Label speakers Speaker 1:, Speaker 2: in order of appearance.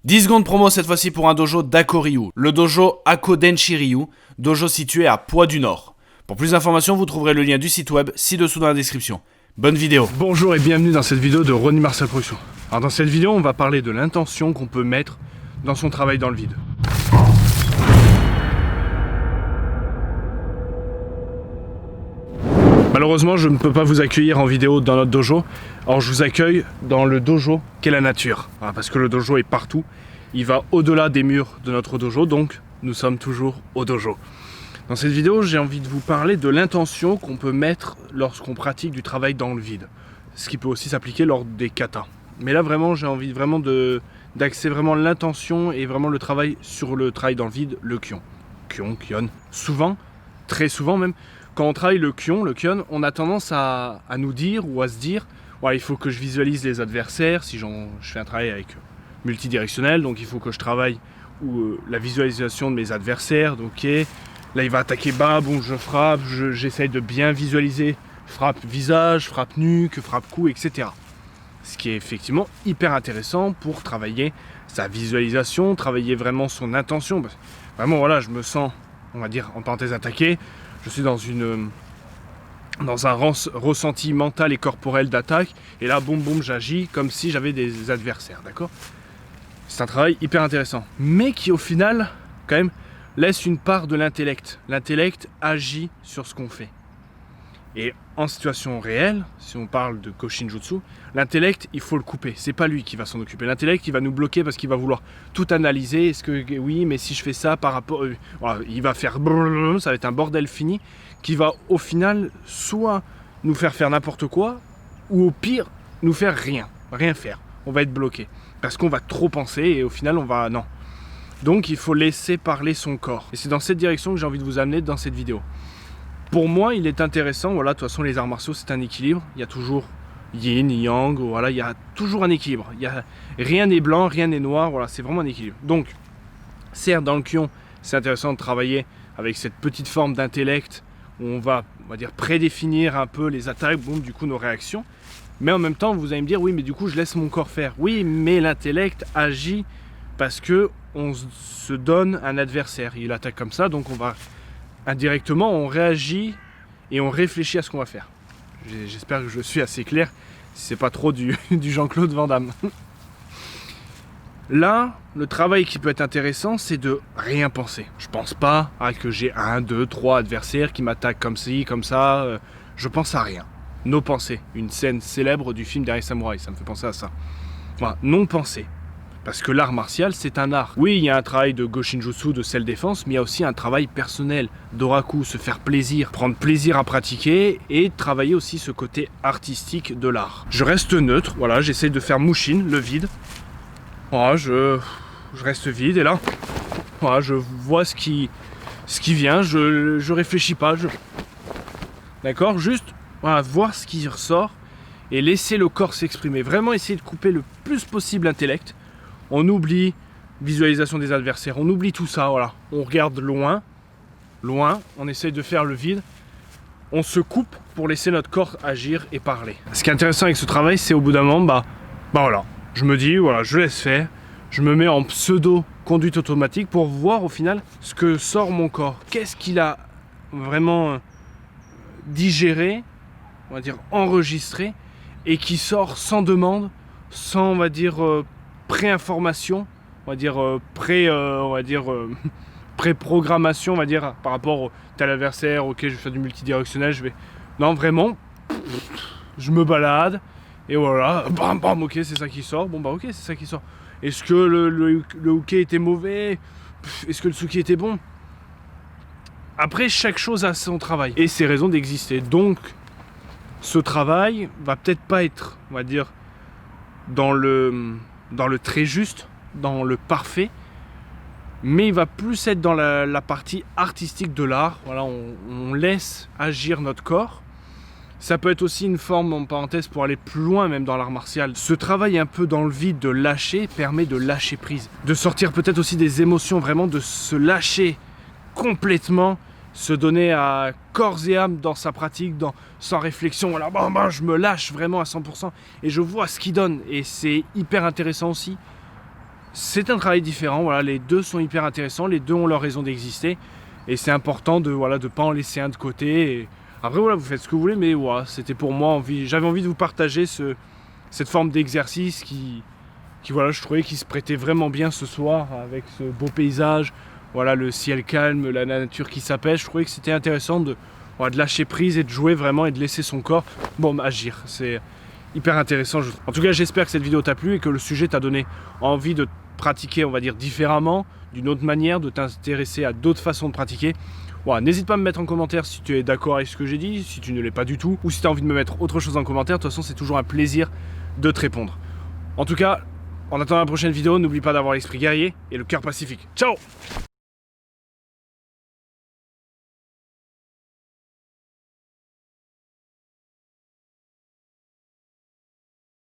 Speaker 1: 10 secondes promo cette fois-ci pour un dojo d'Ako-Ryu, le dojo Ako-Denshi-Ryu, dojo situé à Poix du Nord. Pour plus d'informations, vous trouverez le lien du site web ci-dessous dans la description. Bonne vidéo.
Speaker 2: Bonjour et bienvenue dans cette vidéo de Ronnie Martial Production. Alors dans cette vidéo, on va parler de l'intention qu'on peut mettre dans son travail dans le vide. Malheureusement, je ne peux pas vous accueillir en vidéo dans notre dojo. Alors je vous accueille dans le dojo qu'est la nature. Voilà, parce que le dojo est partout. Il va au-delà des murs de notre dojo, donc nous sommes toujours au dojo. Dans cette vidéo, j'ai envie de vous parler de l'intention qu'on peut mettre lorsqu'on pratique du travail dans le vide. Ce qui peut aussi s'appliquer lors des katas. Mais là vraiment, j'ai envie vraiment d'axer vraiment l'intention et vraiment le travail sur le travail dans le vide, le kyon. Kyon. Souvent, très souvent même, quand on travaille le kyon, on a tendance à nous dire ou à se dire ouais, il faut que je visualise les adversaires, si je fais un travail avec multidirectionnel, donc il faut que je travaille la visualisation de mes adversaires, donc okay, là il va attaquer bas, bon je frappe, j'essaye de bien visualiser, frappe visage, frappe nuque, frappe cou, etc. Ce qui est effectivement hyper intéressant pour travailler sa visualisation, travailler vraiment son intention. Vraiment voilà, je me sens, on va dire en parenthèse attaqué, je suis dans un ressenti mental et corporel d'attaque, et là boum boum j'agis comme si j'avais des adversaires, d'accord? C'est un travail hyper intéressant, mais qui au final quand même laisse une part de l'intellect. L'intellect agit sur ce qu'on fait. Et en situation réelle, si on parle de Koshinjutsu, l'intellect, il faut le couper. C'est pas lui qui va s'en occuper. L'intellect, il va nous bloquer parce qu'il va vouloir tout analyser. Est-ce que oui, mais si je fais ça par rapport, voilà, il va faire ça va être un bordel fini qui va au final soit nous faire n'importe quoi, ou au pire nous faire rien faire. On va être bloqué parce qu'on va trop penser et au final on va non. Donc il faut laisser parler son corps. Et c'est dans cette direction que j'ai envie de vous amener dans cette vidéo. Pour moi, il est intéressant, voilà, de toute façon, les arts martiaux, c'est un équilibre. Il y a toujours yin, yang, voilà, il y a toujours un équilibre. Rien n'est blanc, rien n'est noir, voilà, c'est vraiment un équilibre. Donc, certes, dans le kyon, c'est intéressant de travailler avec cette petite forme d'intellect où on va dire, prédéfinir un peu les attaques, bon, du coup, nos réactions. Mais en même temps, vous allez me dire, oui, mais du coup, je laisse mon corps faire. Oui, mais l'intellect agit parce que on se donne un adversaire. Il attaque comme ça, donc on va... indirectement, on réagit et on réfléchit à ce qu'on va faire. J'espère que je suis assez clair, si c'est pas trop du Jean-Claude Van Damme. Là, le travail qui peut être intéressant, c'est de rien penser. Je pense pas que j'ai 1, 2, 3 adversaires qui m'attaquent comme ci, comme ça. Je pense à rien. Nos pensées. Une scène célèbre du film Dernier Samouraï, ça me fait penser à ça. Voilà, non-pensée. Parce que l'art martial, c'est un art. Oui, il y a un travail de Goshinjutsu, de self-défense, mais il y a aussi un travail personnel, d'oraku, se faire plaisir, prendre plaisir à pratiquer et travailler aussi ce côté artistique de l'art. Je reste neutre, voilà, j'essaie de faire Mushin, le vide. Voilà, je reste vide et là, voilà, je vois ce qui vient, je réfléchis pas, d'accord, juste voilà, voir ce qui ressort et laisser le corps s'exprimer. Vraiment essayer de couper le plus possible l'intellect. On oublie visualisation des adversaires, on oublie tout ça, voilà. On regarde loin, on essaye de faire le vide, on se coupe pour laisser notre corps agir et parler. Ce qui est intéressant avec ce travail, c'est au bout d'un moment, voilà, je me dis, voilà, je laisse faire, je me mets en pseudo conduite automatique pour voir au final ce que sort mon corps. Qu'est-ce qu'il a vraiment digéré, on va dire enregistré, et qui sort sans demande, sans, on va dire, pré-information, on va dire pré-programmation, on va dire par rapport au tel adversaire, ok je vais faire du multidirectionnel, non vraiment, je me balade et voilà, bam bam, ok c'est ça qui sort, bon bah ok c'est ça qui sort. Est-ce que le hookey était mauvais? Est-ce que le tsuki était bon? Après chaque chose a son travail et ses raisons d'exister, donc ce travail va peut-être pas être, on va dire, dans le très juste, dans le parfait, mais il va plus être dans la partie artistique de l'art. Voilà, on laisse agir notre corps. Ça peut être aussi une forme, en parenthèse, pour aller plus loin même dans l'art martial. Ce travail un peu dans le vide de lâcher permet de lâcher prise, de sortir peut-être aussi des émotions, vraiment de se lâcher complètement, se donner à corps et âme dans sa pratique, sans réflexion. Voilà, je me lâche vraiment à 100% et je vois ce qu'il donne. Et c'est hyper intéressant aussi c'est un travail différent, voilà, les deux sont hyper intéressants, les deux ont leur raison d'exister. Et c'est important de ne pas en laisser un de côté. Et après voilà, vous faites ce que vous voulez, mais voilà, c'était pour moi, j'avais envie de vous partager cette forme d'exercice qui voilà, je trouvais qu'il se prêtait vraiment bien ce soir avec ce beau paysage, voilà, le ciel calme, la nature qui s'apaise. Je trouvais que c'était intéressant de lâcher prise et de jouer vraiment et de laisser son corps agir. C'est hyper intéressant. En tout cas, j'espère que cette vidéo t'a plu et que le sujet t'a donné envie de pratiquer, on va dire, différemment, d'une autre manière, de t'intéresser à d'autres façons de pratiquer. Voilà, n'hésite pas à me mettre en commentaire si tu es d'accord avec ce que j'ai dit, si tu ne l'es pas du tout, ou si tu as envie de me mettre autre chose en commentaire. De toute façon, c'est toujours un plaisir de te répondre. En tout cas, en attendant la prochaine vidéo, n'oublie pas d'avoir l'esprit guerrier et le cœur pacifique. Ciao!